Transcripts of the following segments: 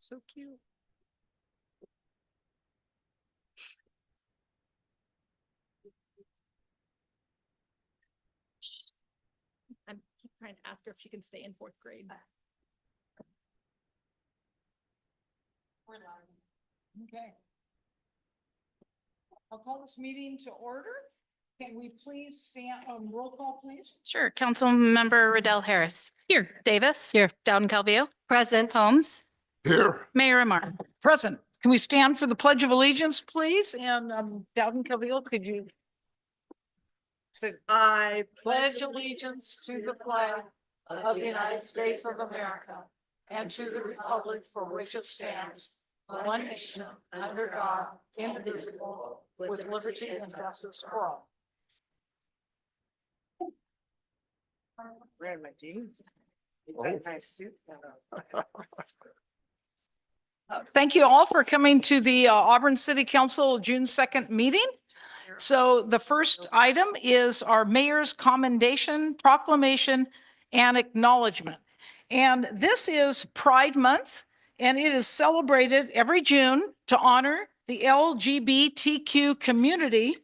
So cute. I keep trying to ask her if she can stay in fourth grade. Okay. I'll call this meeting to order. Can we please stand, roll call, please? Sure. Councilmember Riddell Harris. Here. Davis. Here. Dowden Calvillo. Present. Holmes. Here. Mayor Amar. Present. Can we stand for the Pledge of Allegiance, please? And Dowden Calvillo, could you say, I pledge allegiance to the flag of the United States of America and to the republic for which it stands, one nation, under God, indivisible, with liberty and justice for all. Wearing my jeans. Nice suit. Thank you all for coming to the Auburn City Council June 2nd meeting. So the first item is our mayor's commendation, proclamation, and acknowledgement. And this is Pride Month, and it is celebrated every June to honor the LGBTQ community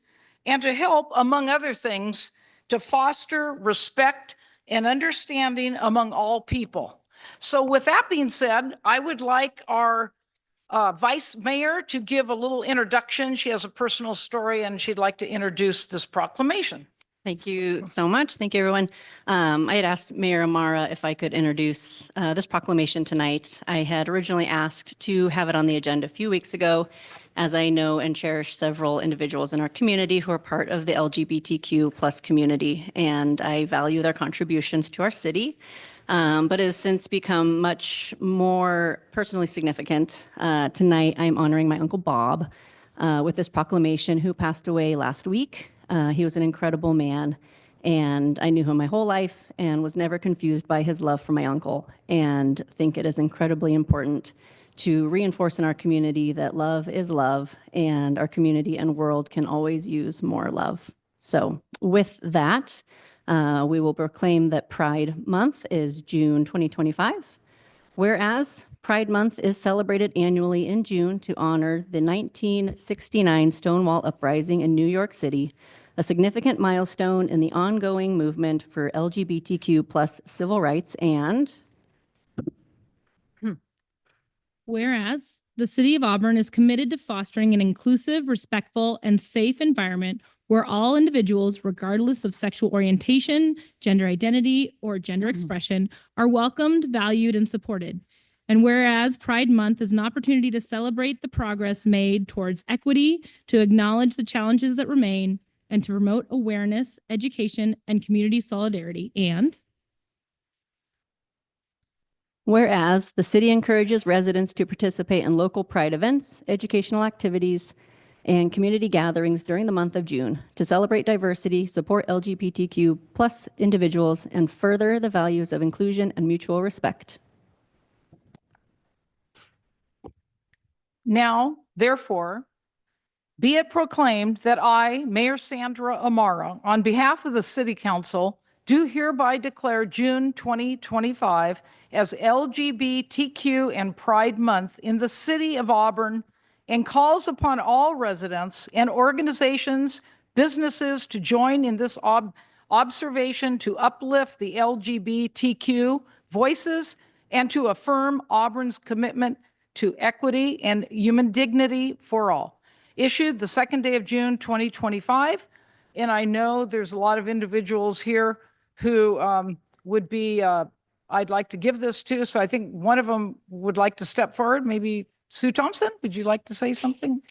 and to help, among other things, to foster respect and understanding among all people. So with that being said, I would like our Vice Mayor to give a little introduction. She has a personal story and she'd like to introduce this proclamation. Thank you so much. Thank you, everyone. I had asked Mayor Amara if I could introduce this proclamation tonight. I had originally asked to have it on the agenda a few weeks ago, as I know and cherish several individuals in our community who are part of the LGBTQ plus community, and I value their contributions to our city. But it has since become much more personally significant. Tonight, I'm honoring my Uncle Bob with this proclamation, who passed away last week. He was an incredible man, and I knew him my whole life and was never confused by his love for my uncle, and think it is incredibly important to reinforce in our community that love is love, and our community and world can always use more love. So with that, we will proclaim that Pride Month is June 2025. Whereas Pride Month is celebrated annually in June to honor the 1969 Stonewall Uprising in New York City, a significant milestone in the ongoing movement for LGBTQ plus civil rights. And whereas the City of Auburn is committed to fostering an inclusive, respectful, and safe environment where all individuals, regardless of sexual orientation, gender identity, or gender expression, are welcomed, valued, and supported. And whereas Pride Month is an opportunity to celebrate the progress made towards equity, to acknowledge the challenges that remain, and to promote awareness, education, and community solidarity. And whereas the city encourages residents to participate in local Pride events, educational activities, and community gatherings during the month of June to celebrate diversity, support LGBTQ plus individuals, and further the values of inclusion and mutual respect. Now, therefore, be it proclaimed that I, Mayor Sandra Amara, on behalf of the City Council, do hereby declare June 2025 as LGBTQ and Pride Month in the City of Auburn, and calls upon all residents and organizations, businesses to join in this observation to uplift the LGBTQ voices and to affirm Auburn's commitment to equity and human dignity for all. Issued the 2nd day of June 2025. And I know there's a lot of individuals here who would be, I'd like to give this to. So I think one of them would like to step forward. Maybe Sue Thompson, would you like to say something?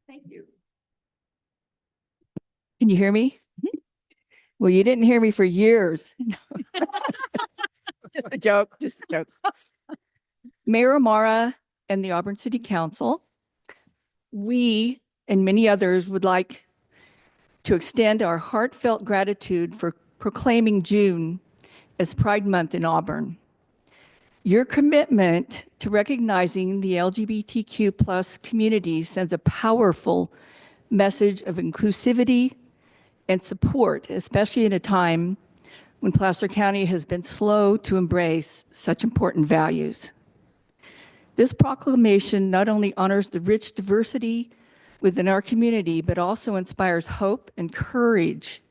Thank you. Can you hear me? Well, you didn't hear me for years. Just a joke, just a joke. Mayor Amara and the Auburn City Council, we and many others would like to extend our heartfelt gratitude for proclaiming June as Pride Month in Auburn. Your commitment to recognizing the LGBTQ plus community sends a powerful message of inclusivity and support, especially in a time when Placer County has been slow to embrace such important values. This proclamation not only honors the rich diversity within our community, but also inspires hope and courage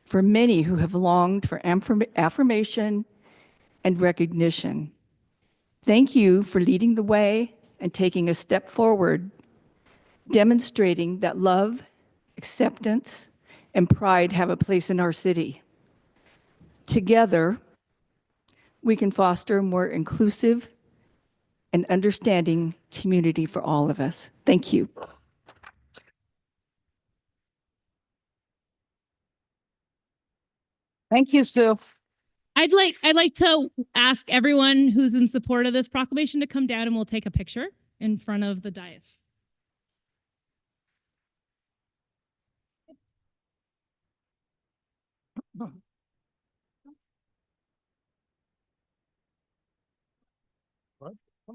for many who have longed for affirmation and recognition. Thank you for leading the way and taking a step forward, demonstrating that love, acceptance, and pride have a place in our city. Together, we can foster a more inclusive and understanding community for all of us. Thank you. Thank you, Sue. I'd like to ask everyone who's in support of this proclamation to come down and we'll take a picture in front of the dais. Come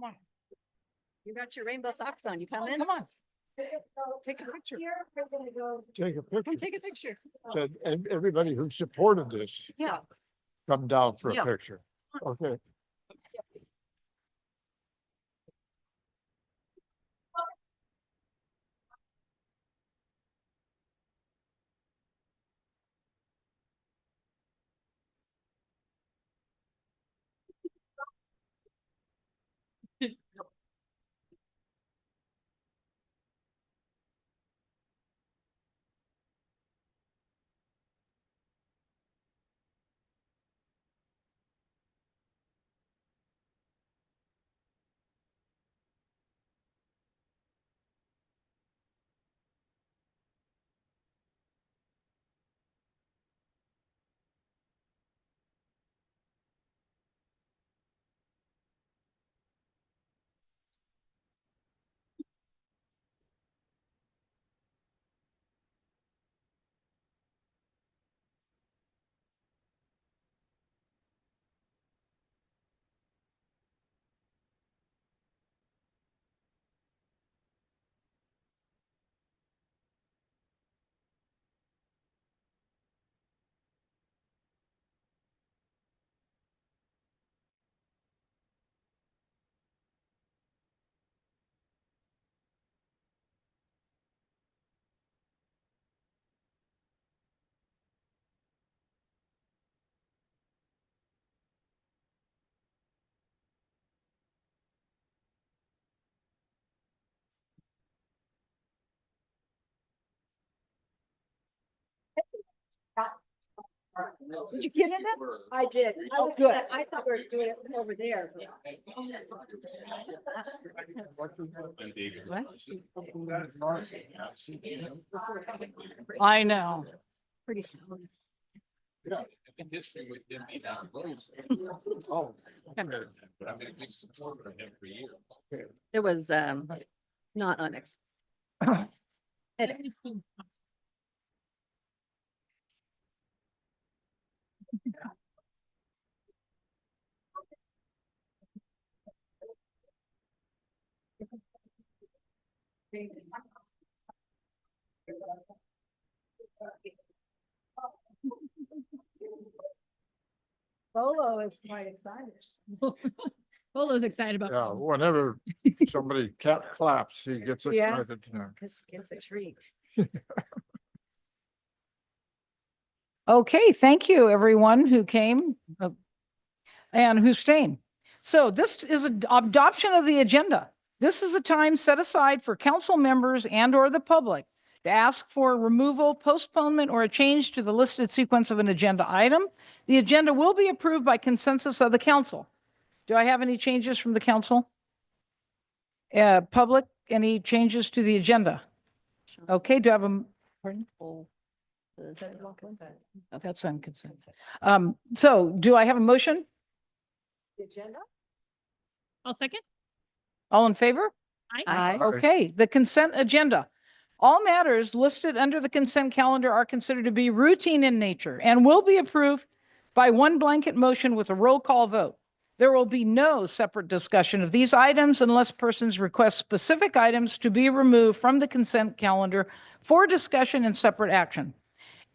on. You got your rainbow socks on. You come in? Come on. Take a picture. Take a picture. Take a picture. So, and everybody who supported this, Yeah. come down for Yeah. a picture. Okay. Did you get in it? I did. Oh, good. I thought we were doing it over there. I know. Pretty In history, we didn't be that close. Oh. But I've been a big supporter of him for years. It was not unexpected. Bolo is quite excited. Bolo's excited about. Yeah, whenever somebody claps, he gets Yes. excited. Yeah. It's a treat. Okay, thank you, everyone who came and who stayed. So this is an adoption of the agenda. This is a time set aside for council members and or the public to ask for removal, postponement, or a change to the listed sequence of an agenda item. The agenda will be approved by consensus of the council. Do I have any changes from the council? Public, any changes to the agenda? Okay, do I have a, pardon? That's on consent. So do I have a motion? I'll second. All in favor? Aye. Aye. Okay, the consent agenda. All matters listed under the consent calendar are considered to be routine in nature and will be approved by one blanket motion with a roll call vote. There will be no separate discussion of these items unless persons request specific items to be removed from the consent calendar for discussion and separate action.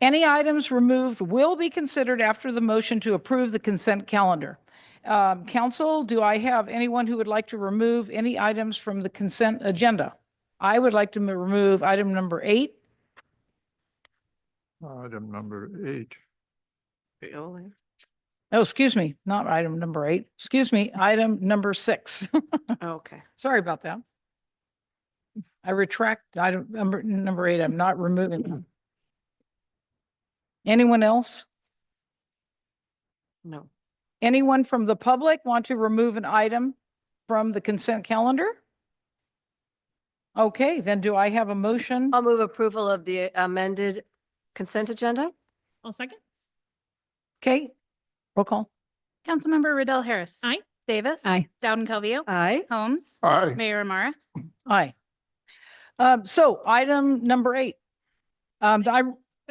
Any items removed will be considered after the motion to approve the consent calendar. Council, do I have anyone who would like to remove any items from the consent agenda? I would like to remove item number 8. Item number 8. Oh, excuse me, not item number 8. Excuse me, item number 6. Okay. Sorry about that. I retract item number 8. I'm not removing them. Anyone else? No. Anyone from the public want to remove an item from the consent calendar? Okay, then do I have a motion? I'll move approval of the amended consent agenda. I'll second. Okay, roll call. Councilmember Riddell Harris. Aye. Davis. Aye. Dowden Calvillo. Aye. Holmes. Aye. Mayor Amara. Aye. So item number 8.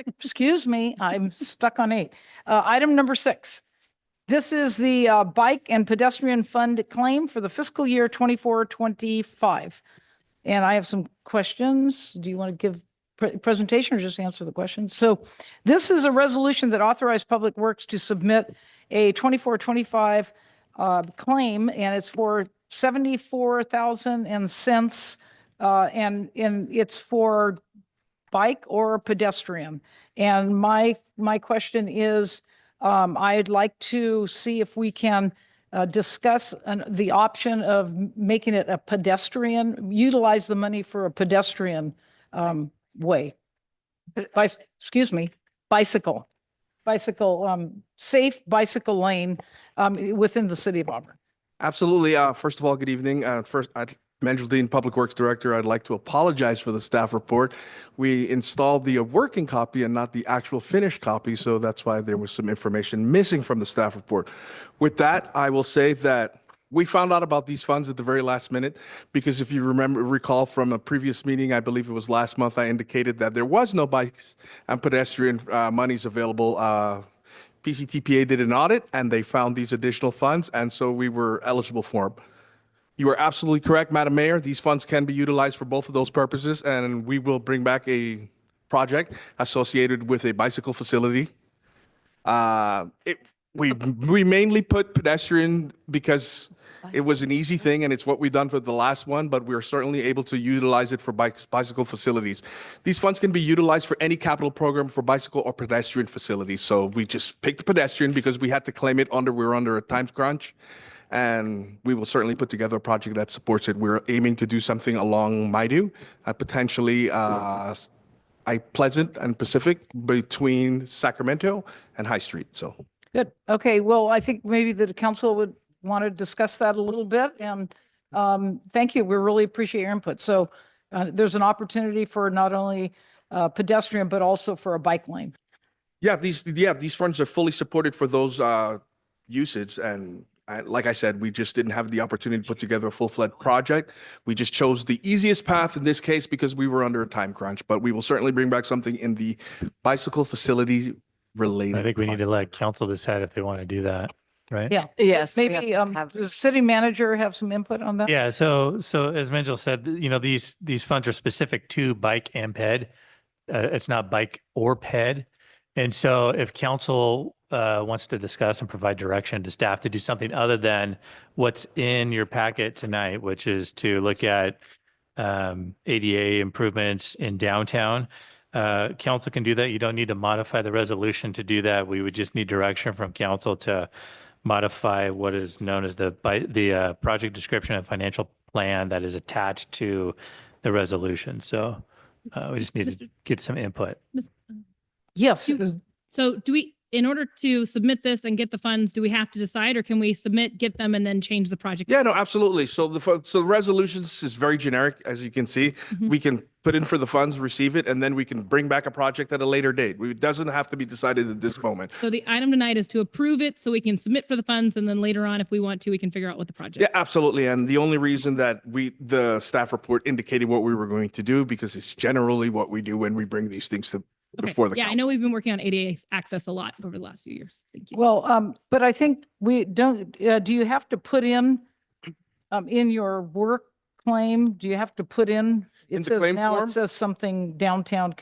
Excuse me, I'm stuck on 8. Item number 6. This is the Bike and Pedestrian Fund claim for the fiscal year 24-25. And I have some questions. Do you want to give presentation or just answer the questions? So this is a resolution that authorized Public Works to submit a 24-25 claim, and it's for 74,000 and cents, and it's for bike or pedestrian. And my question is, I'd like to see if we can discuss the option of making it a pedestrian, utilize the money for a pedestrian way. Bicycle, safe bicycle lane within the city of Auburn. Absolutely. First of all, good evening. Mandrel Dean, Public Works Director. I'd like to apologize for the staff report. We installed the working copy and not the actual finished copy, so that's why there was some information missing from the staff report. With that, I will say that we found out about these funds at the very last minute because if you recall from a previous meeting, I believe it was last month, I indicated that there was no bikes and pedestrian monies available. PCTPA did an audit and they found these additional funds, and so we were eligible for them. You are absolutely correct, Madam Mayor. These funds can be utilized for both of those purposes, and we will bring back a project associated with a bicycle facility. We mainly put pedestrian because it was an easy thing, and it's what we've done for the last one, but we're certainly able to utilize it for bicycle facilities. These funds can be utilized for any capital program for bicycle or pedestrian facilities. So we just picked the pedestrian because we had to claim it we're under a time crunch. And we will certainly put together a project that supports it. We're aiming to do something along Maidu, potentially Pleasant and Pacific between Sacramento and High Street. So Good. Okay. Well, I think maybe the council would want to discuss that a little bit. And thank you. We really appreciate your input. So there's an opportunity for not only pedestrian, but also for a bike lane. yeah, these funds are fully supported for those usage. And like I said, we just didn't have the opportunity to put together a full-fledged project. We just chose the easiest path in this case because we were under a time crunch, but we will certainly bring back something in the bicycle facility related. I think we need to let council decide if they want to do that, right? Yeah. Yes. we Maybe have to have- does city manager have some input on that? Yeah, so as Minjel said, these funds are specific to bike and ped. It's not bike or ped. And so if council wants to discuss and provide direction to staff to do something other than what's in your packet tonight, which is to look at ADA improvements in downtown, council can do that. You don't need to modify the resolution to do that. We would just need direction from council to modify what is known as the project description and financial plan that is attached to the resolution. So we just need to get some input. Yes. So do we, in order to submit this and get the funds, do we have to decide, or can we submit, get them, and then change the project? Yeah, no, absolutely. So the resolutions is very generic, as you can see. We can put in for the funds, receive it, and then we can bring back a project at a later date. It doesn't have to be decided at this moment. So the item tonight is to approve it so we can submit for the funds, and then later on, if we want to, we can figure out what the project. Yeah, absolutely. And the only reason that the staff report indicated what we were going to do, because it's generally what we do when we bring these things to Okay. before the Yeah, I council. know we've been working on ADA access a lot over the last few years. Thank you. Well, but I think we don't, do you have to put in your work claim, do you have to put in? In It the says claim now form? it says something downtown.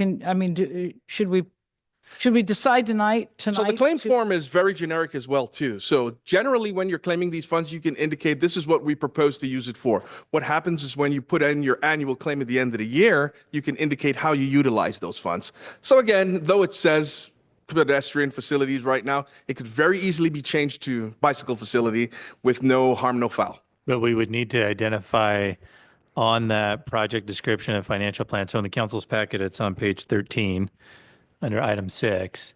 Should we decide tonight? So the claim form is very generic as well, too. So generally, when you're claiming these funds, you can indicate this is what we propose to use it for. What happens is when you put in your annual claim at the end of the year, you can indicate how you utilize those funds. So again, though it says pedestrian facilities right now, it could very easily be changed to bicycle facility with no harm, no foul. But we would need to identify on that project description and financial plan. So in the council's packet, it's on page 13 under item 6.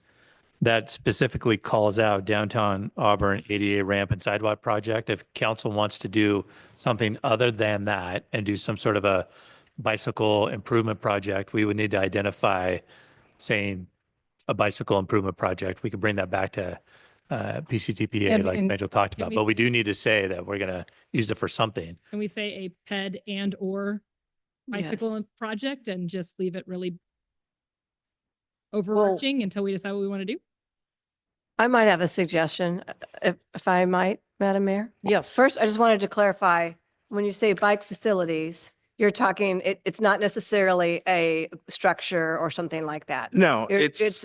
That specifically calls out downtown Auburn ADA ramp and sidewalk project. If council wants to do something other than that and do some sort of a bicycle improvement project, we would need to identify saying a bicycle improvement project. We could bring that back to PCTPA And- like and Mitchell talked can about, we- but we do need to say that we're going to use it for something. Can we say a PED and or bicycle project and just leave it really overarching until we decide what we want to do? I might have a suggestion, if I might, Madam Mayor. Yes. First, I just wanted to clarify, when you say bike facilities, you're talking, it's not necessarily a structure or something like that. No, It's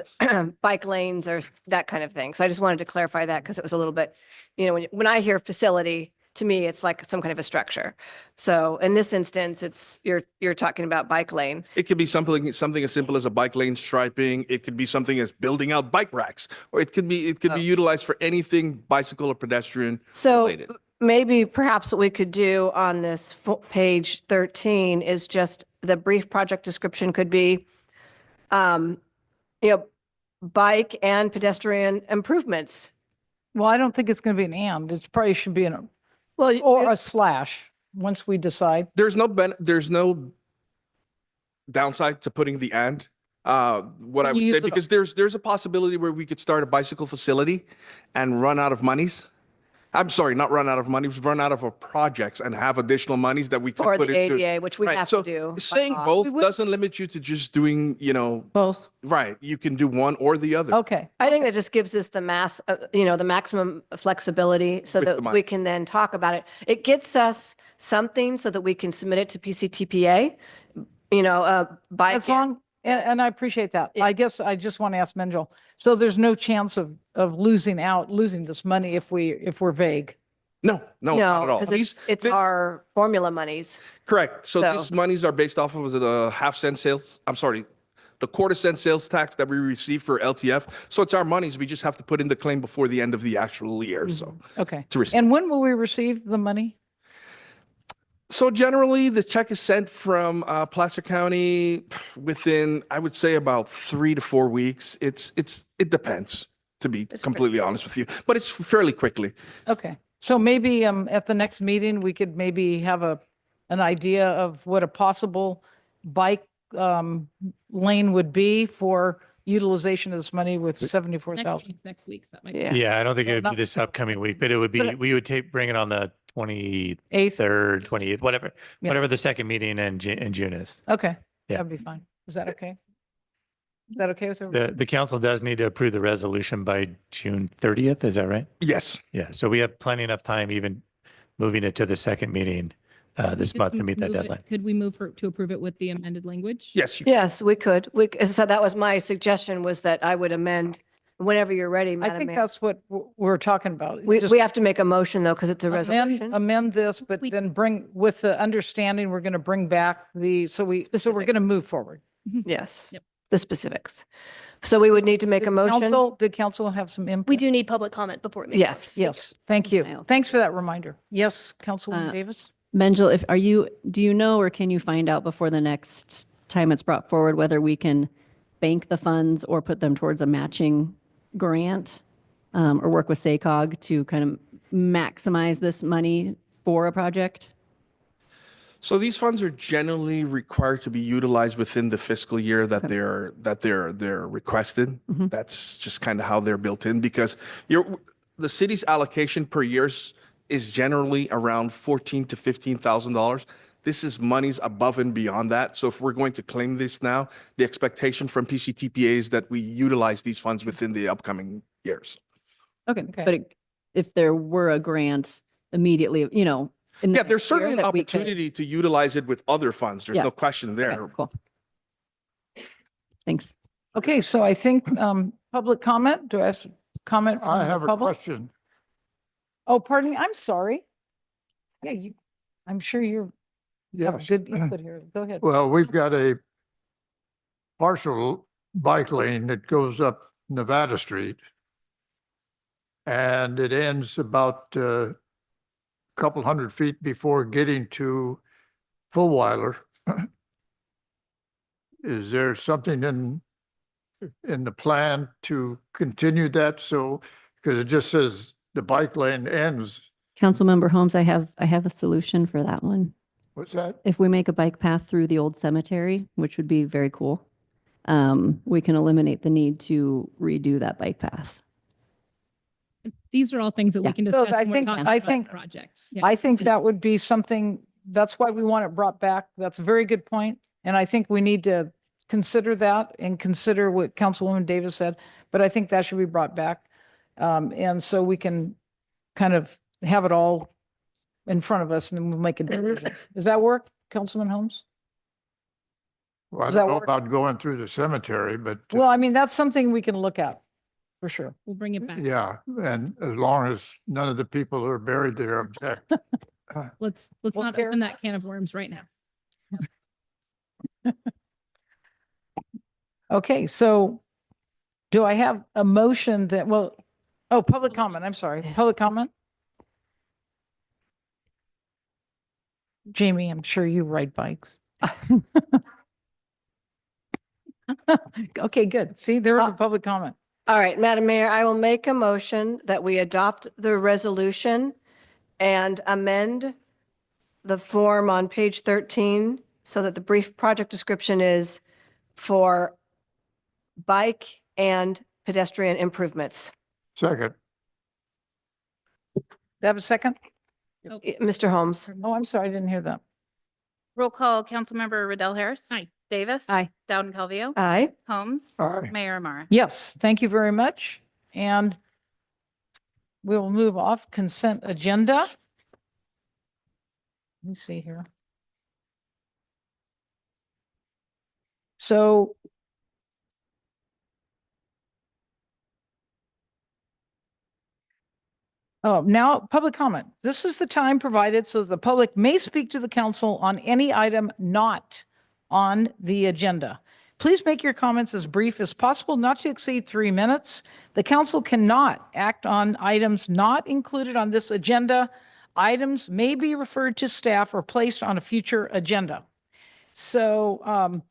bike lanes or that kind of thing. So I just wanted to clarify that because it was a little bit, when I hear facility, to me, it's like some kind of a structure. So in this instance, you're talking about bike lane. It could be something as simple as a bike lane striping. It could be something as building out bike racks, or it could be utilized for anything bicycle or pedestrian So related. maybe perhaps what we could do on this page 13 is just the brief project description could be, bike and pedestrian improvements. Well, I don't think it's going to be an and. It probably should be an, Well, or a slash, once we decide. There's no downside to putting the and. What I Can would you say, use it- because there's a possibility where we could start a bicycle facility and run out of monies. I'm sorry, not run out of money, run out of our projects and have additional monies that we could for put the into. ADA, which we Right, have so to do. by saying law. both We would- doesn't limit you to just doing, Both. right. You can do one or the other. Okay. I think that just gives us the the maximum flexibility so With the that money. we can then talk about it. It gets us something so that we can submit it to PCTPA, by. As long, and I appreciate that. Yeah. I guess I just want to ask Menjel. So there's no chance of losing this money if we're vague. No, not at all. Because These- it's this- our formula monies. Correct. So So- these monies are based off of the the quarter cent sales tax that we receive for LTF. So it's our monies. We just have to put in the claim before the end of the actual year. So, Okay. to receive. And when will we receive the money? So generally the check is sent from Placer County within, I would say, about 3 to 4 weeks. It depends, to be completely honest with you, but it's fairly quickly. Okay. So maybe at the next meeting, we could maybe have an idea of what a possible bike lane would be for utilization of this money with 74,000. Next week, so that might be. Yeah. Yeah, I don't think Yeah, it would not- be this upcoming week, but it would be, we would bring it on the 23rd, 8th. 28th, whatever, Yeah. whatever the second meeting in June is. Okay. Yeah. That'd be fine. Is that okay? Is that okay with everybody? The council does need to approve the resolution by June 30th, is that right? Yes. Yeah, so we have plenty enough time, even moving it to the second meeting this Could month we to meet that move it- deadline. Could we move to approve it with the amended language? Yes. Yes, we could. So that was my suggestion, was that I would amend whenever you're ready, I Madam think Mayor. that's what we're talking about. We Just have to make a motion though, because it's a resolution. amend this, but then bring, with the understanding, we're going to bring back so we're going to Specifics. move forward. Yes, Yep. the specifics. So we would need to make a motion. Did council have some input? We do need public comment before it. Yes. Yes, thank you. I also- Thanks for that reminder. Yes, Councilwoman Uh, Davis? Menjel, do you know, or can you find out before the next time it's brought forward whether we can bank the funds or put them towards a matching grant, or work with SACOG to kind of maximize this money for a project? So these funds are generally required to be utilized within the fiscal year that they're requested. Mhm. That's just kind of how they're built in because the city's allocation per year is generally around $14,000 to $15,000. This is monies above and beyond that. So if we're going to claim this now, the expectation from PCTPA is that we utilize these funds within the upcoming years. Okay, Okay. but if there were a grant immediately, you know, in the Yeah, there's next year certainly an that we could- opportunity to utilize it with other funds. There's Yeah. no question Okay, there. cool. Thanks. Okay, so I think public comment, do I have some comment? from I the have a public? question. Oh, pardon me, I'm sorry. Yeah, I'm sure you have Yes. good input here. Go ahead. Well, we've got a partial bike lane that goes up Nevada Street. And it ends about a couple hundred feet before getting to Fullweiler. Is there something in the plan to continue that? So, because it just says the bike lane ends. Councilmember Holmes, I have a solution for that one. What's that? If we make a bike path through the old cemetery, which would be very cool, we can eliminate the need to redo that bike path. These are all things that we Yeah. can So discuss. I when we're think- talking I about the think- Project. Yeah. I think that would be something, that's why we want it brought back. That's a very good point. And I think we need to consider that and consider what Councilwoman Davis said, but I think that should be brought back. And so we can kind of have it all in front of us and then we'll make a decision. Does that work, Councilman Holmes? Well, I Does don't that know work? about going through the cemetery, but Well, I mean, that's something we can look at, for sure. We'll bring it back. yeah, and as long as none of the people who are buried there object. Let's Well, not Karen- open that can of worms right now. Okay, so do I have a motion that, well, oh, public comment, I'm sorry, public comment? Jamie, I'm sure you ride bikes. Okay, good. See, there was a public comment. All right, Madam Mayor, I will make a motion that we adopt the resolution and amend the form on page 13 so that the brief project description is for bike and pedestrian improvements. Second, Do I have a second? Mr. Holmes? Oh, I'm sorry, I didn't hear that. Roll call, Councilmember Riddell Harris. Aye. Davis. Aye. Dowden Calvillo. Aye. Holmes. aye. Mayor Amara. Yes, thank you very much. And we'll move off consent agenda. Let me see here. So oh, now public comment. This is the time provided so the public may speak to the council on any item not on the agenda. Please make your comments as brief as possible, not to exceed 3 minutes. The council cannot act on items not included on this agenda. Items may be referred to staff or placed on a future agenda. So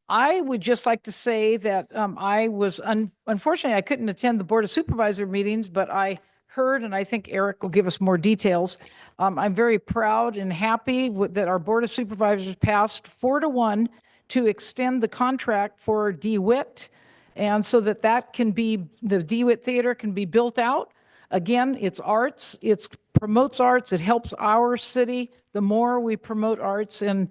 I would just like to say that I was, unfortunately, I couldn't attend the Board of Supervisor meetings, but I heard, and I think Eric will give us more details. I'm very proud and happy that our Board of Supervisors passed 4-1 to extend the contract for DeWitt. And so that can be, the DeWitt Theater can be built out. Again, it's arts, it promotes arts, it helps our city. The more we promote arts and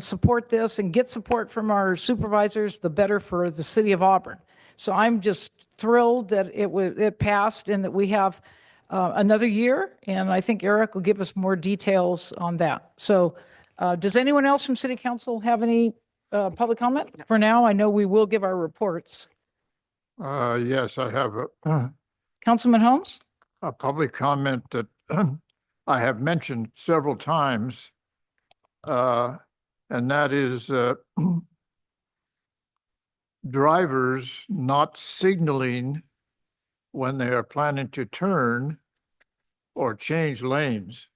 support this and get support from our supervisors, the better for the city of Auburn. So I'm just thrilled that it passed and that we have another year. And I think Eric will give us more details on that. So does anyone else from City Council have any public comment? For now, I know we will give our reports. Yes, I have Councilman Holmes? a public comment that I have mentioned several times. And that is drivers not signaling when they are planning to turn or change lanes.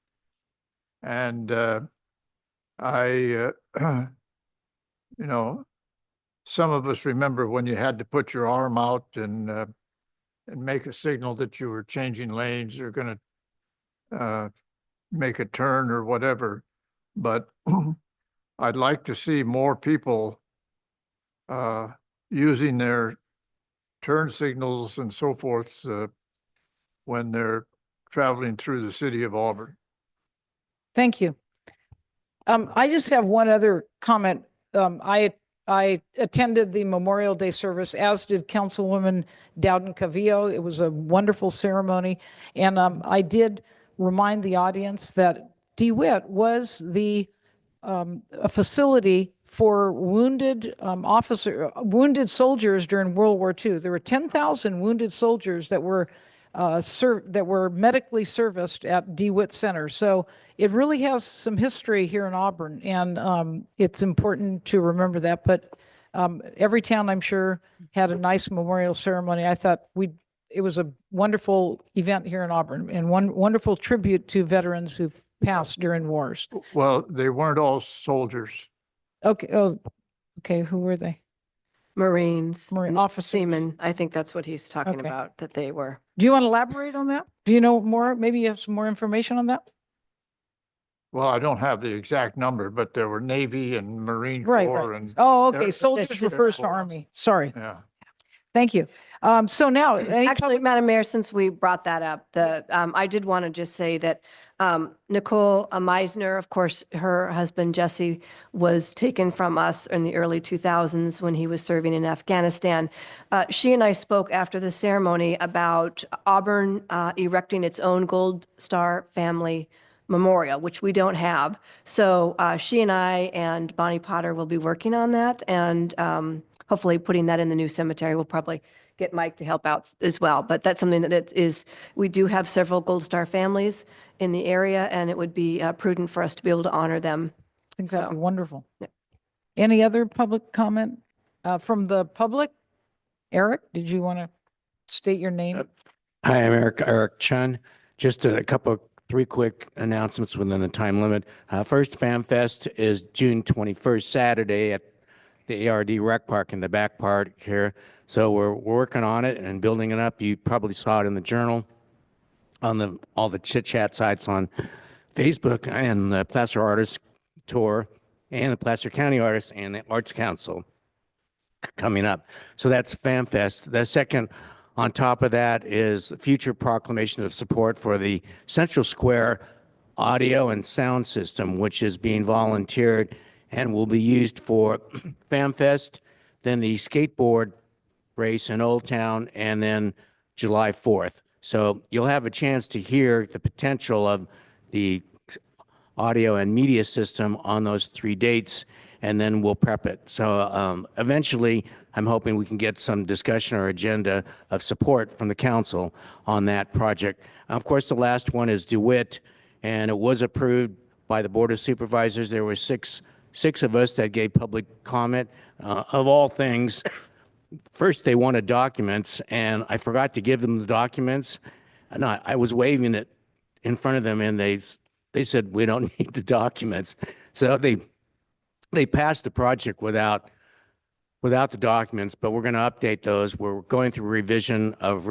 And you know, some of us remember when you had to put your arm out and make a signal that you were changing lanes or going to make a turn or whatever. but I'd like to see more people using their turn signals and so forth when they're traveling through the city of Auburn. Thank you. I just have one other comment. I attended the Memorial Day service, as did Councilwoman Dowden Cavillo. It was a wonderful ceremony. And I did remind the audience that DeWitt was a facility for wounded wounded soldiers during World War II. There were 10,000 wounded soldiers that were medically serviced at DeWitt Center. So it really has some history here in Auburn, and it's important to remember that. But every town, I'm sure, had a nice memorial ceremony. I thought it was a wonderful event here in Auburn, and one wonderful tribute to veterans who passed during wars. Well, they weren't all soldiers. Okay. Oh, okay. Who were they? Marines, Marine officers. seamen. I think that's what he's talking Okay. about, that they were. Do you want to elaborate on that? Do you know more? Maybe you have some more information on that? Well, I don't have the exact number, but there were Navy and Marine Right. Corps Right. and, Oh, okay. They're- Soldiers That's refers to just- Army. Sorry. yeah. Thank you. So now, any Actually, Madam Mayor, since we brought that up, I did want to just say that Nicole Meisner, of course, her husband Jesse was taken from us in the early 2000s when he was serving in Afghanistan. She and I spoke after the ceremony about Auburn erecting its own Gold Star Family Memorial, which we don't have. So she and I and Bonnie Potter will be working on that, and hopefully putting that in the new cemetery. We'll probably get Mike to help out as well. But that's something that we do have several Gold Star families in the area, and it would be prudent for us to be able to honor them. I think that'd be So, wonderful. yeah. Any other public comment from the public? Eric, did you want to state your name? Hi, I'm Eric Chun. Just a couple, three quick announcements within the time limit. First, FamFest is June 21st, Saturday at the ARD Rec Park in the back part here. So we're working on it and building it up. You probably saw it in the Journal, on all the chit chat sites on Facebook, and the Placer Artists Tour, and the Placer County Artists and the Arts Council coming up. So that's FamFest. The second on top of that is future proclamation of support for the Central Square audio and sound system, which is being volunteered and will be used for FamFest, then the skateboard race in Old Town, and then July 4th. So you'll have a chance to hear the potential of the audio and media system on those 3 dates, and then we'll prep it. So eventually, I'm hoping we can get some discussion or agenda of support from the council on that project. Of course, the last one is DeWitt, and it was approved by the Board of Supervisors. There were six of us that gave public comment. Of all things, first they wanted documents, and I forgot to give them the documents. And I was waving it in front of them, and they said, we don't need the documents. So they passed the project without the documents, but we're going to update those. We're going through revision of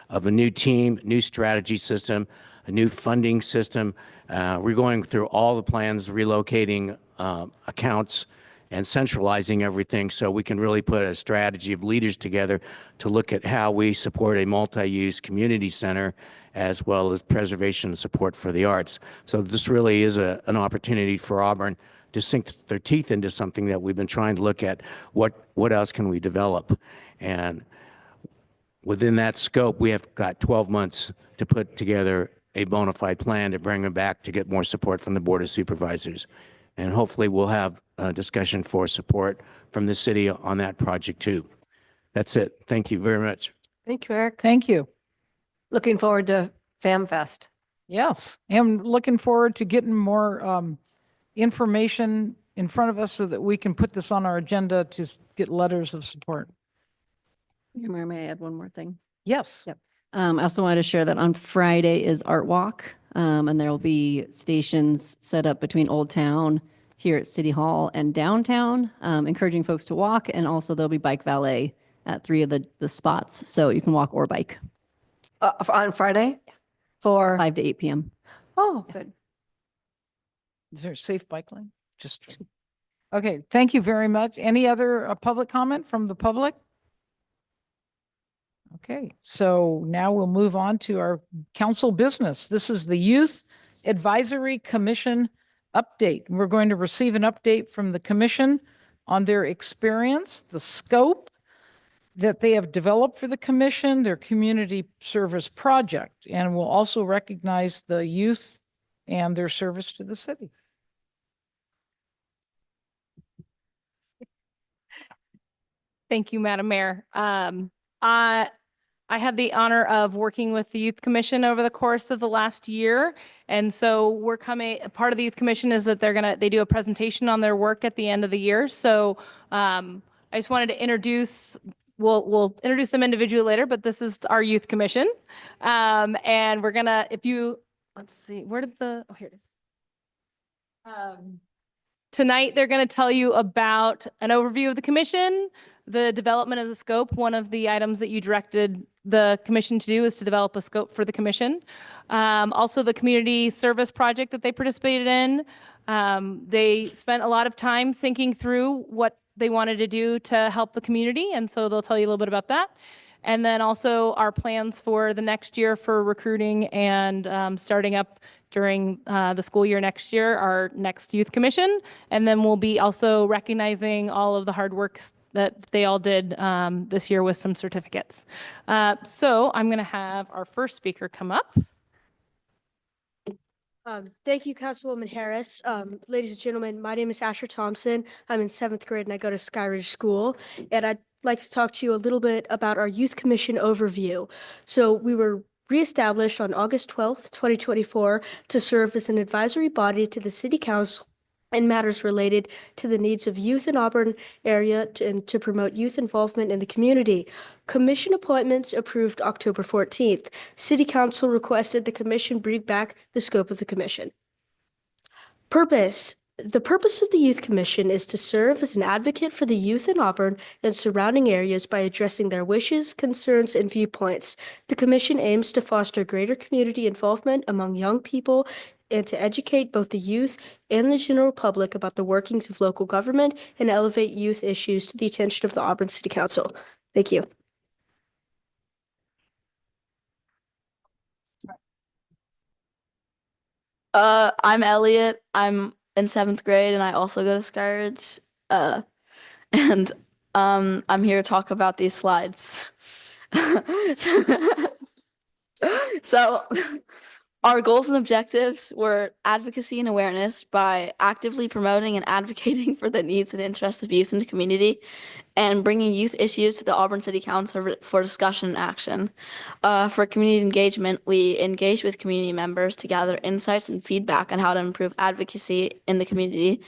a new team, new strategy system, a new funding system. We're going through all the plans, relocating accounts and centralizing everything so we can really put a strategy of leaders together to look at how we support a multi-use community center as well as preservation and support for the arts. So this really is an opportunity for Auburn to sink their teeth into something that we've been trying to look at. What else can we develop? And within that scope, we have got 12 months to put together a bona fide plan to bring them back to get more support from the Board of Supervisors. And hopefully we'll have a discussion for support from the city on that project too. That's it. Thank you very much. Thank you, Eric. Thank you. Looking forward to FamFest. Yes, I'm looking forward to getting more information in front of us so that we can put this on our agenda to get letters of support. Mayor, may I add one more thing? Yes. Yep. I also wanted to share that on Friday is Art Walk, and there will be stations set up between Old Town here at City Hall and downtown, encouraging folks to walk, and also there'll be bike valet at 3 of the spots, so you can walk or bike, On Friday? For, 5 to 8 p.m. oh, good. Is there a safe bike lane? Just, okay, thank you very much. Any other public comment from the public? Okay, so now we'll move on to our council business. This is the Youth Advisory Commission update. We're going to receive an update from the commission on their experience, the scope that they have developed for the commission, their community service project, and we'll also recognize the youth and their service to the city. Thank you, Madam Mayor. I had the honor of working with the Youth Commission over the course of the last year. And so part of the Youth Commission is that they do a presentation on their work at the end of the year. So I just wanted to introduce, we'll introduce them individually later, but this is our Youth Commission. And we're gonna, let's see, where did oh, here it is. Tonight, they're going to tell you about an overview of the commission, the development of the scope. One of the items that you directed the commission to do is to develop a scope for the commission. Also, the community service project that they participated in. They spent a lot of time thinking through what they wanted to do to help the community, and so they'll tell you a little bit about that. And then also our plans for the next year for recruiting and starting up during the school year next year, our next youth commission. And then we'll be also recognizing all of the hard work that they all did this year with some certificates. So I'm going to have our first speaker come up. Thank you, Councilwoman Harris. Ladies and gentlemen, my name is Asher Thompson. I'm in 7th grade and I go to Skyridge School. And I'd like to talk to you a little bit about our Youth Commission overview. So we were reestablished on August 12th, 2024 to serve as an advisory body to the City Council in matters related to the needs of youth in Auburn area and to promote youth involvement in the community. Commission appointments approved October 14th. City Council requested the commission bring back the scope of the commission. Purpose. The purpose of the Youth Commission is to serve as an advocate for the youth in Auburn and surrounding areas by addressing their wishes, concerns, and viewpoints. The Commission aims to foster greater community involvement among young people and to educate both the youth and the general public about the workings of local government and elevate youth issues to the attention of the Auburn City Council. Thank you. I'm Elliot. I'm in 7th grade and I also go to Skyridge. I'm here to talk about these slides. So our goals and objectives were advocacy and awareness by actively promoting and advocating for the needs and interests of youth in the community and bringing youth issues to the Auburn City Council for discussion and action. For community engagement, we engaged with community members to gather insights and feedback on how to improve advocacy in the community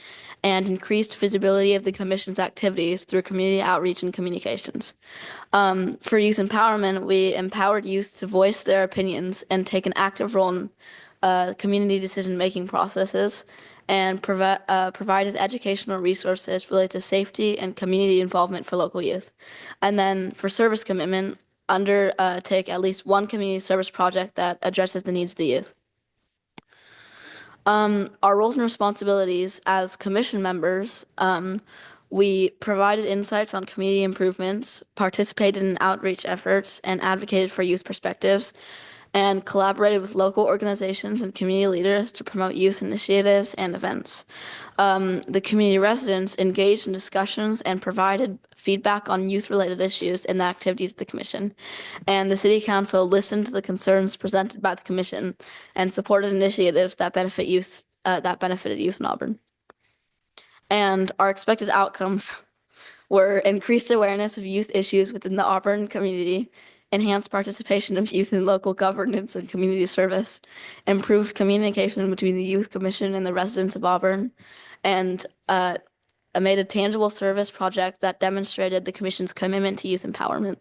and increased visibility of the Commission's activities through community outreach and communications. For youth empowerment, we empowered youth to voice their opinions and take an active role in community decision-making processes and provided educational resources related to safety and community involvement for local youth. And then for service commitment, undertake at least one community service project that addresses the needs of the youth. Our roles and responsibilities as commission members, we provided insights on community improvements, participated in outreach efforts, and advocated for youth perspectives, and collaborated with local organizations and community leaders to promote youth initiatives and events. The community residents engaged in discussions and provided feedback on youth-related issues in the activities of the Commission. And the City Council listened to the concerns presented by the Commission and supported initiatives that benefited youth in Auburn. And our expected outcomes were increased awareness of youth issues within the Auburn community, enhanced participation of youth in local governance and community service, improved communication between the Youth Commission and the residents of Auburn, and made a tangible service project that demonstrated the Commission's commitment to youth empowerment.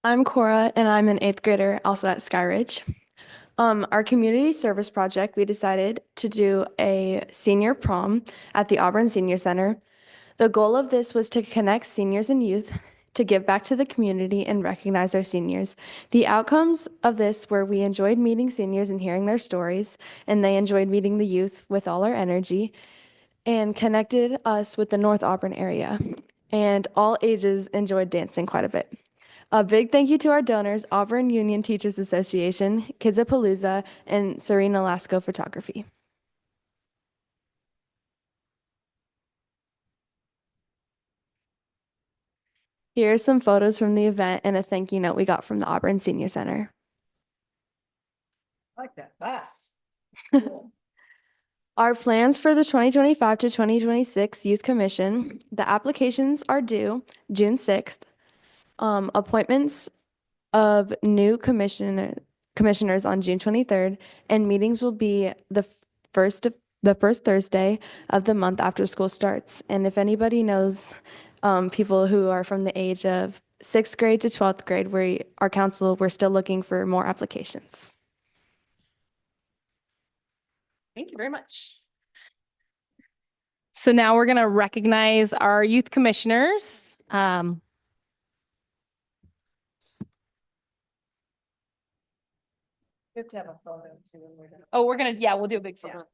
I'm Cora, and I'm an 8th grader, also at Skyridge. Our community service project, we decided to do a senior prom at the Auburn Senior Center. The goal of this was to connect seniors and youth to give back to the community and recognize our seniors. The outcomes of this were we enjoyed meeting seniors and hearing their stories, and they enjoyed meeting the youth with all our energy and connected us with the North Auburn area. And all ages enjoyed dancing quite a bit. A big thank you to our donors, Auburn Union Teachers Association, Kidsapalooza, and Serena Lasco Photography. Here are some photos from the event and a thank you note we got from the Auburn Senior Center. I like that bus. Our plans for the 2025 to 2026 Youth Commission, the applications are due June 6th. Appointments of new commissioners on June 23rd, and meetings will be the first Thursday of the month after school starts. And if anybody knows people who are from the age of 6th grade to 12th grade, we're still looking for more applications. Thank you very much. So now we're going to recognize our youth commissioners. We have to have a photo too when we're done. Oh, we'll do a big photo.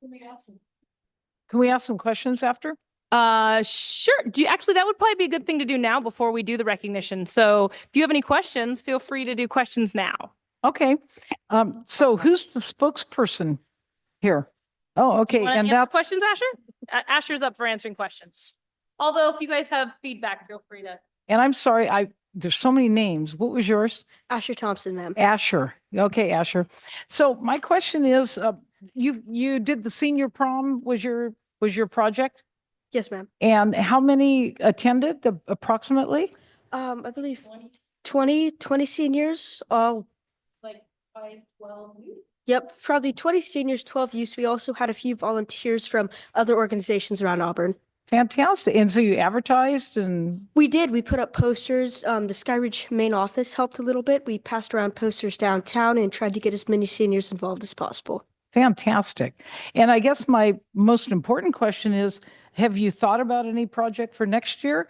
Can we ask some questions after? Sure. Actually, that would probably be a good thing to do now before we do the recognition. So if you have any questions, feel free to do questions now. Okay. So who's the spokesperson here? Oh, okay. Wanna And answer that's, questions, Asher? Asher's up for answering questions. Although if you guys have feedback, feel free to. and I'm sorry, there's so many names. What was yours? Asher Thompson, ma'am. Asher. Okay, Asher. So my question is, you did the senior prom was your project? Yes, ma'am. And how many attended approximately? I believe 20 seniors, all. Like 12 youth? Yep, probably 20 seniors, 12 youths. We also had a few volunteers from other organizations around Auburn. Fantastic. And so you advertised and We did. We put up posters. The Skyridge main office helped a little bit. We passed around posters downtown and tried to get as many seniors involved as possible. fantastic. And I guess my most important question is, have you thought about any project for next year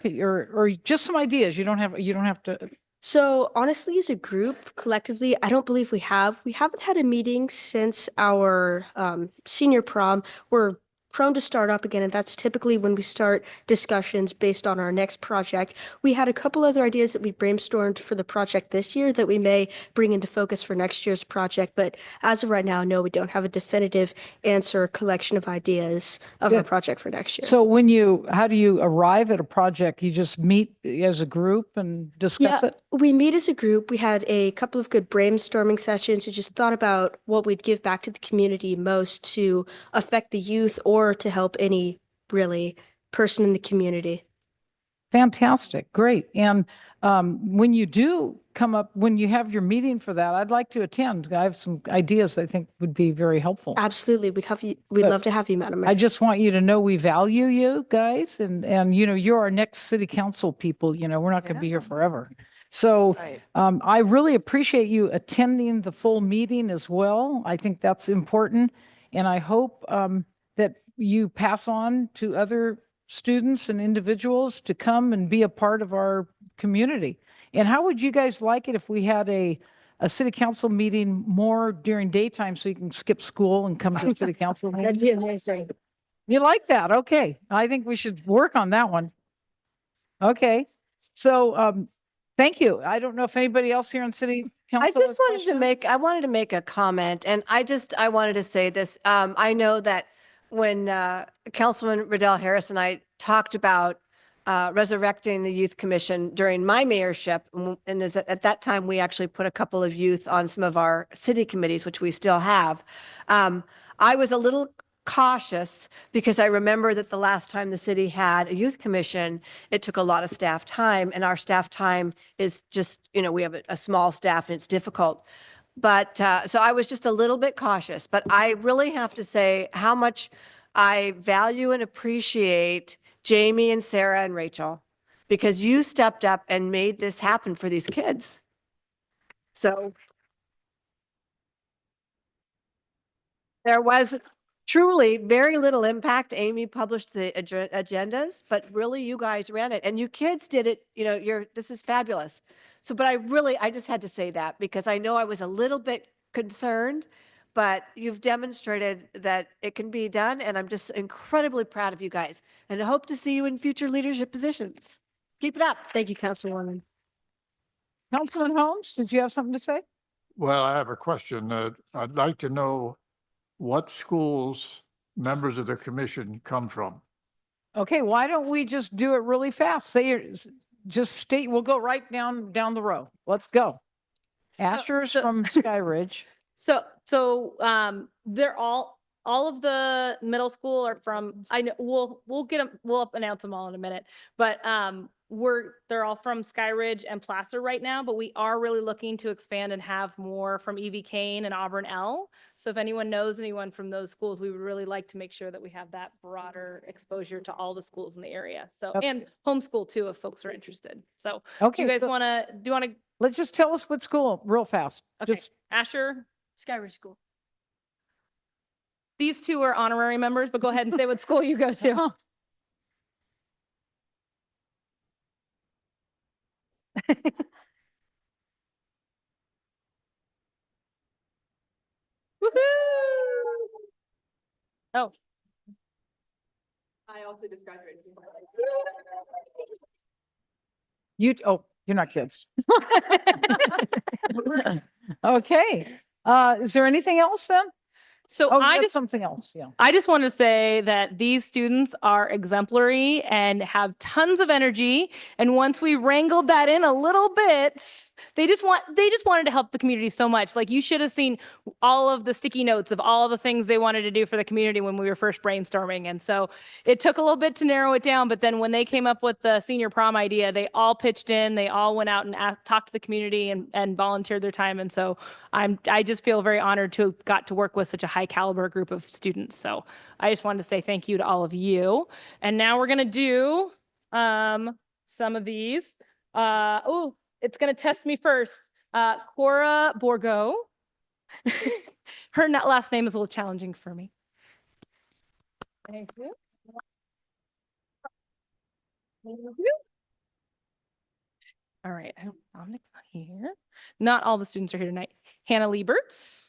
or just some ideas? You don't have to. So honestly, as a group, collectively, I don't believe we have. We haven't had a meeting since our senior prom. We're prone to start up again, and that's typically when we start discussions based on our next project. We had a couple other ideas that we brainstormed for the project this year that we may bring into focus for next year's project, but as of right now, no, we don't have a definitive answer or collection of ideas of our Good. project for next year. So how do you arrive at a project? You just meet as a group and discuss it? We meet as a group. We had a couple of good brainstorming sessions. We just thought about what we'd give back to the community most to affect the youth or to help any really person in the community. Fantastic. Great. And when you have your meeting for that, I'd like to attend. I have some ideas I think would be very helpful. Absolutely. We'd love to have you, Madam Mayor. I just want you to know we value you guys and you're our next city council people, we're not going to be here forever. So Right. I really appreciate you attending the full meeting as well. I think that's important. And I hope that you pass on to other students and individuals to come and be a part of our community. And how would you guys like it if we had a city council meeting more during daytime so you can skip school and come to the city council meeting? That'd be amazing. You like that? Okay. I think we should work on that one. Okay. So, thank you. I don't know if anybody else here on city council. I wanted to make a comment, and I wanted to say this. I know that when Councilman Riddell Harris and I talked about resurrecting the Youth Commission during my mayorship, and at that time, we actually put a couple of youth on some of our city committees, which we still have. I was a little cautious because I remember that the last time the city had a youth commission, it took a lot of staff time, and our staff time is just, we have a small staff and it's difficult. But so I was just a little bit cautious, but I really have to say how much I value and appreciate Jamie and Sarah and Rachel, because you stepped up and made this happen for these kids. So there was truly very little impact. Amy published the agendas, but really you guys ran it and you kids did it. You know, this is fabulous. So, but I just had to say that because I know I was a little bit concerned, but you've demonstrated that it can be done. And I'm just incredibly proud of you guys and I hope to see you in future leadership positions. Keep it up. Thank you, Councilwoman. Councilman Holmes, did you have something to say? Well, I have a question. I'd like to know what schools members of the commission come from. Okay, why don't we just do it really fast? Just state, we'll go right down the row. Let's go. Asher's from Sky Ridge. They're all of the middle school are from, I know, we'll announce them all in a minute, but, they're all from Sky Ridge and Placer right now, but we are really looking to expand and have more from EV Kane and Auburn L. So if anyone knows anyone from those schools, we would really like to make sure that we have that broader exposure to all the schools in the area. So, and homeschool too, if folks are interested. So do Okay, you guys so do you want to, let's just tell us what school real fast. okay, Just Asher? Skyridge School. These two are honorary members, but go ahead and say what school you go to. Woohoo! Oh. I also just graduated. you're not kids. Okay. Is there anything else then? So Oh, I you had just something else. Yeah. I just want to say that these students are exemplary and have tons of energy. And once we wrangled that in a little bit, they just wanted to help the community so much. Like you should have seen all of the sticky notes of all the things they wanted to do for the community when we were first brainstorming. And so it took a little bit to narrow it down, but then when they came up with the senior prom idea, they all pitched in, they all went out and talked to the community and volunteered their time. And so I just feel very honored to have got to work with such a high caliber group of students. So I just wanted to say thank you to all of you. And now we're going to do some of these. It's going to test me first. Cora Borgo. Her last name is a little challenging for me. Thank you. Thank you. All right, I hope Dominic's not here. Not all the students are here tonight. Hannah Liebert.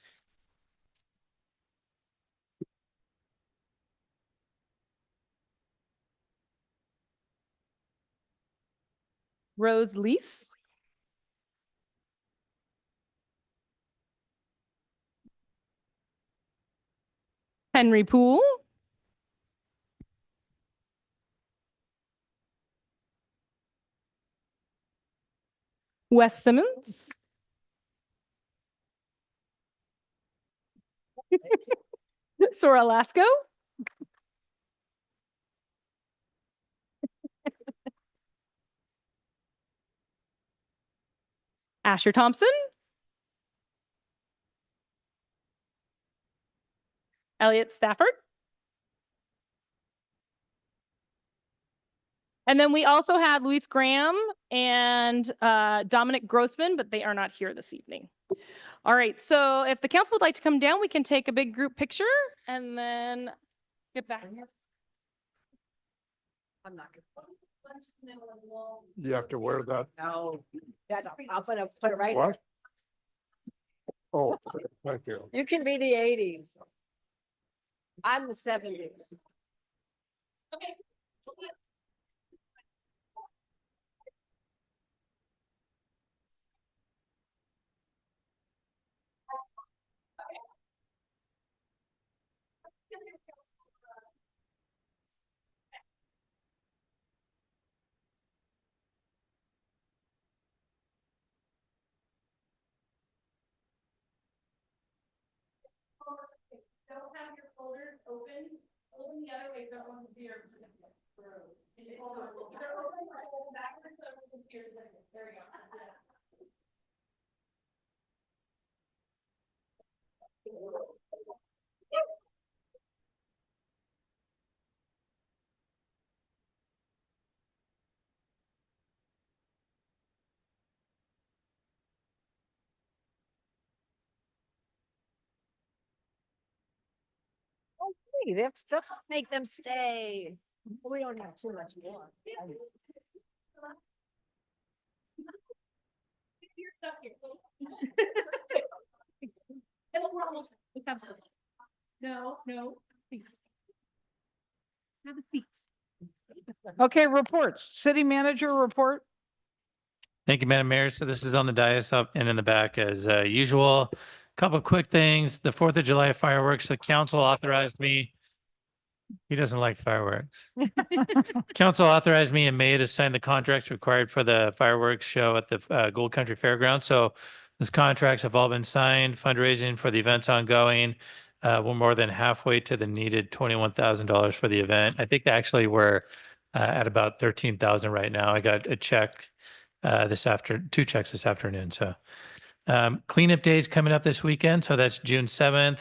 Rose Lease. Henry Poole. Wes Simmons. Sora Lasco. Asher Thompson. Elliot Stafford. And then we also had Luis Graham and Dominic Grossman, but they are not here this evening. All right, so if the council would like to come down, we can take a big group picture and then get back. I'm not good. You have to wear that. No, I'll put it right. What? Oh, thank you. You can be the 80s. I'm the 70s. Okay. Don't have your folders open the other way, so I want to see your. Hold on. Either open or hold backwards so we can see your. There we go. Hey, that's what make them stay. We don't have too much more. No. Have a seat. Okay, reports. City manager report. Thank you, Madam Mayor. So this is on the dais up and in the back as usual. Couple of quick things. The 4th of July fireworks, the council authorized me. He doesn't like fireworks. Council authorized me in May to sign the contracts required for the fireworks show at the Gold Country Fairgrounds. So those contracts have all been signed. Fundraising for the event's ongoing. We're more than halfway to the needed $21,000 for the event. I think actually we're at about 13,000 right now. I got a check two checks this afternoon. So cleanup day is coming up this weekend. So that's June 7th.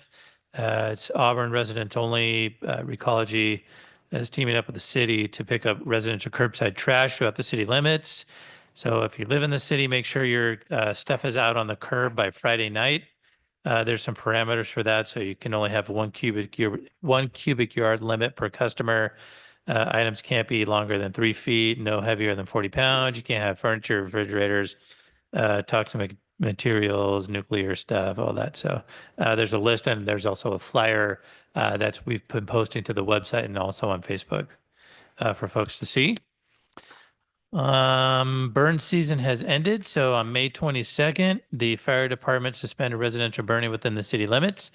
It's Auburn residents only. Recology is teaming up with the city to pick up residential curbside trash throughout the city limits. So if you live in the city, make sure your stuff is out on the curb by Friday night. There's some parameters for that. So you can only have 1 cubic yard limit per customer. Items can't be longer than 3 feet, no heavier than 40 pounds. You can't have furniture, refrigerators, toxic materials, nuclear stuff, all that. So there's a list, and there's also a flyer that we've been posting to the website and also on Facebook for folks to see. Burn season has ended. So on May 22nd, the fire department suspended residential burning within the city limits.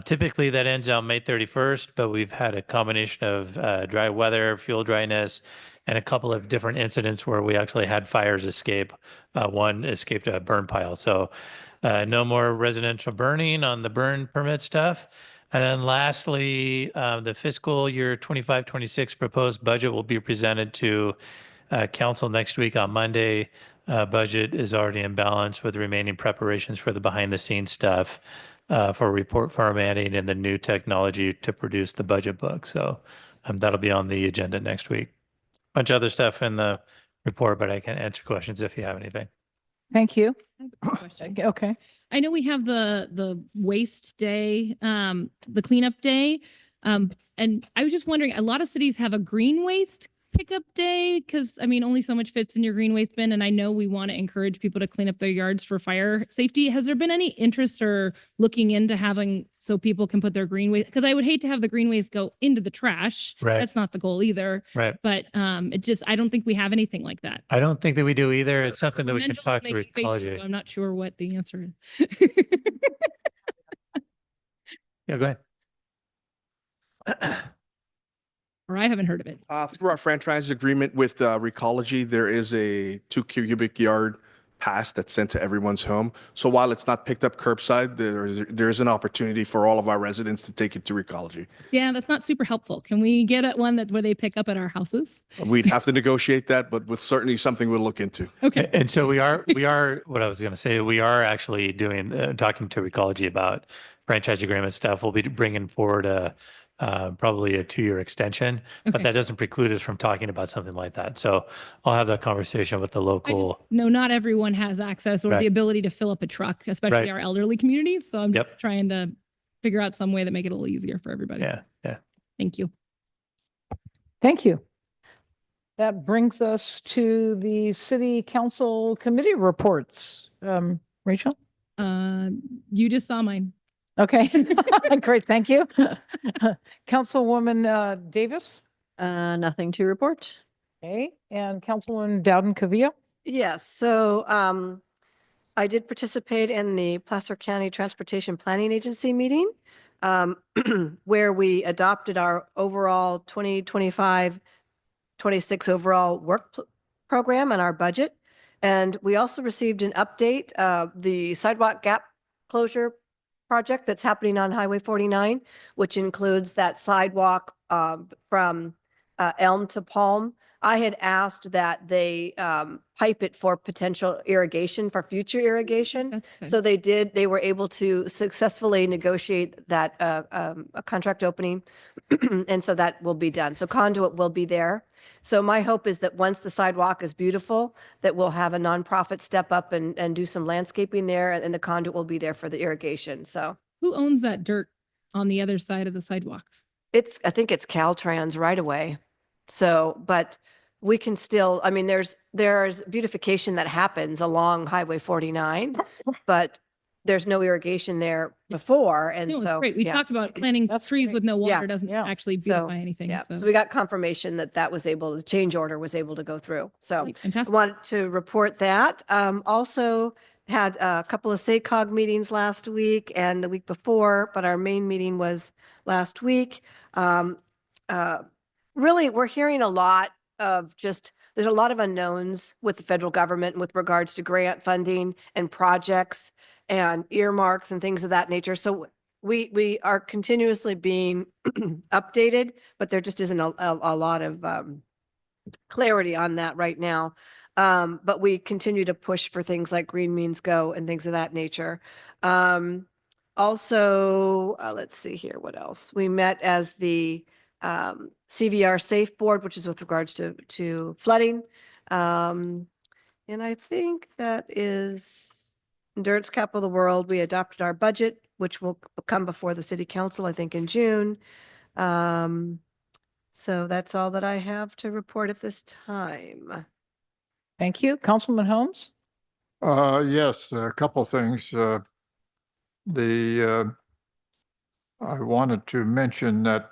Typically that ends on May 31st, but we've had a combination of dry weather, fuel dryness, and a couple of different incidents where we actually had fires escape. One escaped a burn pile. So no more residential burning on the burn permit stuff. And then lastly, the fiscal year 25-26 proposed budget will be presented to council next week on Monday. Budget is already in balance with remaining preparations for the behind the scenes stuff. For report formatting and the new technology to produce the budget book. So that'll be on the agenda next week. Bunch of other stuff in the report, but I can answer questions if you have anything. Thank you. Question. Okay. I know we have the waste day, the cleanup day. And I was just wondering, a lot of cities have a green waste pickup day because only so much fits in your green waste bin. And I know we want to encourage people to clean up their yards for fire safety. Has there been any interest or looking into having so people can put their green waste? Because I would hate to have the green waste go into the trash. Right. That's not the goal either. Right. But I don't think we have anything like that. I don't think that we do either. It's something that we can Mendel's talk to making faces, Recology. so I'm not sure what the answer is. Yeah, go ahead. Or I haven't heard of it. Through our franchise agreement with Recology, there is a 2 cubic yard pass that's sent to everyone's home. So while it's not picked up curbside, there is an opportunity for all of our residents to take it to Recology. Yeah, that's not super helpful. Can we get at one where they pick up at our houses? We'd have to negotiate that, but with certainly something we'll look into. Okay. And so we are, what I was going to say, we are actually doing, talking to Recology about franchise agreement stuff. We'll be bringing forward probably a 2-year extension, but that doesn't preclude us from talking about something like that. So I'll have that conversation with the local. No, not everyone has access or Right. the ability to fill up a truck, especially Right. our elderly communities. So I'm just Yep. trying to figure out some way that make it a little easier for everybody. Yeah. Thank you. Thank you. That brings us to the city council committee reports. Rachel? You just saw mine. Okay. Great. Thank you. Councilwoman Davis? Nothing to report. Okay. And Councilwoman Dowden Cavia? Yes, so I did participate in the Placer County Transportation Planning Agency meeting where we adopted our overall 2025-26 overall work program and our budget. And we also received an update, the sidewalk gap closure project that's happening on Highway 49, which includes that sidewalk from Elm to Palm. I had asked that they pipe it for potential irrigation, for future irrigation. So they did, they were able to successfully negotiate that a contract opening. And so that will be done. So conduit will be there. So my hope is that once the sidewalk is beautiful, that we'll have a nonprofit step up and do some landscaping there, and the conduit will be there for the irrigation. So Who owns that dirt on the other side of the sidewalks? I think it's Caltrans right away. So, but we can still, I mean, there's beautification that happens along Highway 49, but there's no irrigation there before. And No, it's so, great. We yeah. talked about planting trees with no Yeah. water doesn't Yeah. actually So, beautify anything. Yeah, So so we got confirmation that the change order was able to go through. So I fantastic. wanted to report that. Also had a couple of SACOG meetings last week and the week before, but our main meeting was last week. Really, we're hearing a lot of there's a lot of unknowns with the federal government with regards to grant funding and projects and earmarks and things of that nature. So we are continuously being updated, but there just isn't a lot of clarity on that right now. But we continue to push for things like Green Means Go and things of that nature. Also, let's see here, what else? We met as the CVR Safe Board, which is with regards to flooding. And I think that is Endurance Capital of the World. We adopted our budget, which will come before the city council, I think in June. So that's all that I have to report at this time. Thank you. Councilman Holmes? Yes, a couple things. I wanted to mention that,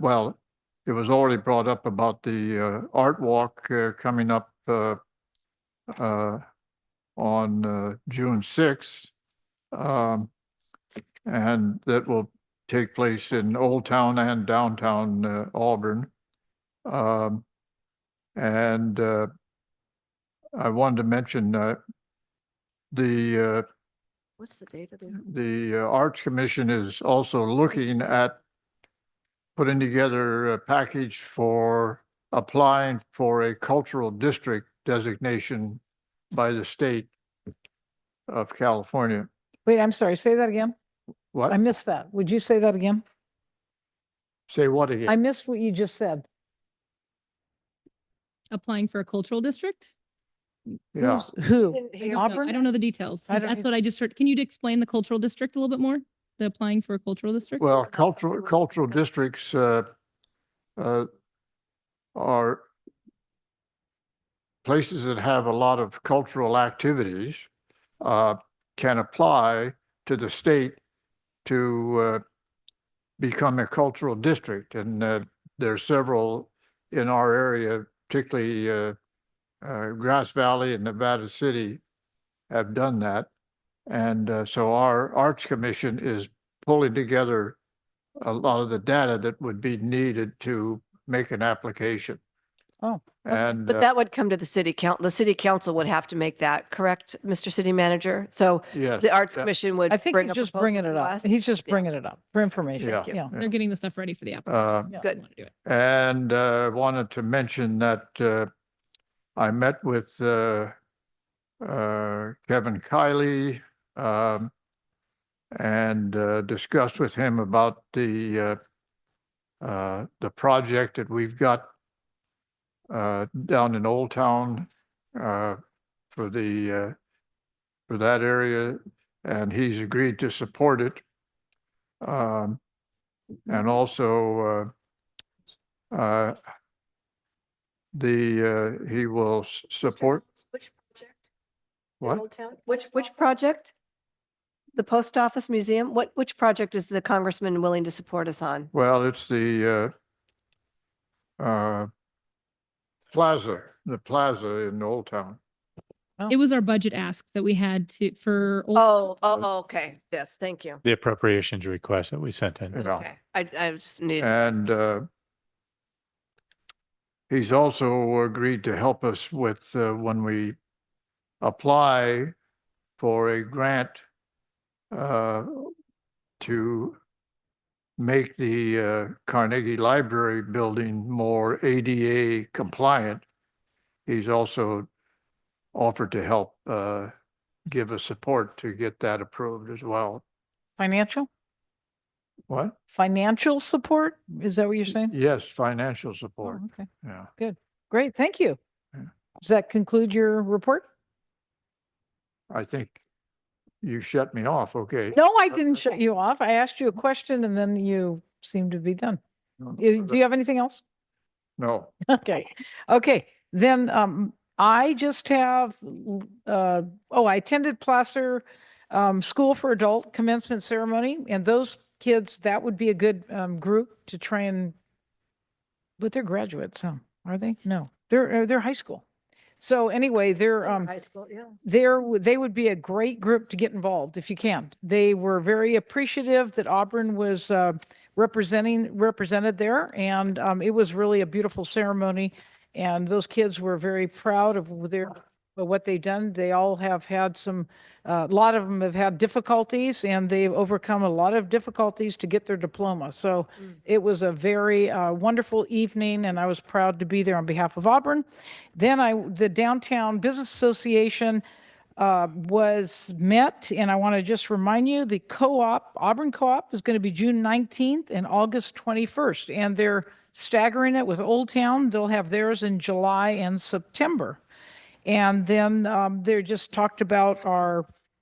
well, it was already brought up about the art walk coming up on June 6th. And that will take place in Old Town and downtown Auburn. And I wanted to mention What's the date of the Arts Commission is also looking at putting together a package for applying for a cultural district designation by the state of California. Wait, I'm sorry. Say that again. What? I missed that. Would you say that again? Say what again? I missed what you just said. Applying for a cultural district? Yeah. Who? Didn't I hear. don't know. I don't know the details. I don't That's what I just heard. Can you explain the cultural district a little bit more? The applying for a cultural district? Well, cultural districts are places that have a lot of cultural activities can apply to the state to become a cultural district. And there are several in our area, particularly Grass Valley and Nevada City have done that. And so our Arts Commission is pulling together a lot of the data that would be needed to make an application. Oh. And But that would come to the city council. The city council would have to make that, correct, Mr. City Manager? So yes, the Arts that- Commission would I think bring he's a just proposal bringing it to up. us. He's just Yeah. bringing it up for information. Yeah. Yeah. They're getting the stuff ready for the application. Yeah. Good. Want to do it. And wanted to mention that I met with Kevin Kiley and discussed with him about the project that we've got down in Old Town for that area, and he's agreed to support it. And also he will support Which project? In what? Old Town? Which project? The Post Office Museum? Which project is the congressman willing to support us on? Well, it's the plaza in Old Town. It was our budget ask that we had for. Okay. Yes, thank you. The appropriations request that we sent in. Yeah. Okay. I just need. And he's also agreed to help us with when we apply for a grant to make the Carnegie Library building more ADA compliant. He's also offered to help give us support to get that approved as well. Financial? What? Financial support? Is that what you're saying? Yes, financial support. Oh, okay. Yeah. Great. Thank you. Yeah. Does that conclude your report? I think you shut me off. Okay. No, I didn't shut you off. I asked you a question and then you seemed to be done. Do you have anything else? No. Okay. Okay. Then I just have, I attended Placer School for Adult commencement ceremony, and those kids, that would be a good group to try and, but they're graduates, huh? Are they? No, they're high school. So anyway, they're High school, yeah. they would be a great group to get involved if you can. They were very appreciative that Auburn was represented there, and it was really a beautiful ceremony. And those kids were very proud of what they've done. They all have had a lot of them have had difficulties, and they've overcome a lot of difficulties to get their diploma. So it was a very wonderful evening, and I was proud to be there on behalf of Auburn. Then the Downtown Business Association was met, and I want to just remind you, the Auburn Co-op is going to be June 19th and August 21st, and they're staggering it with Old Town. They'll have theirs in July and September. And then they're just talked about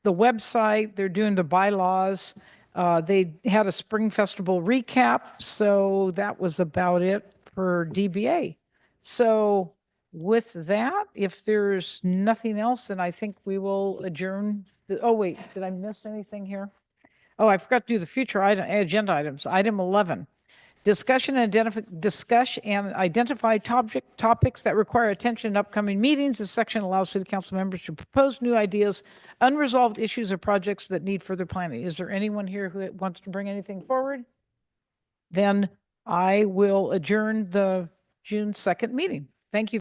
the website. They're doing the bylaws. They had a Spring Festival recap. So that was about it for DBA. So with that, if there's nothing else, then I think we will adjourn. Oh, wait, did I miss anything here? Oh, I forgot to do the future agenda items. Item 11. Discuss and identify topics that require attention in upcoming meetings. This section allows city council members to propose new ideas, unresolved issues, or projects that need further planning. Is there anyone here who wants to bring anything forward? Then I will adjourn the June 2nd meeting. Thank you.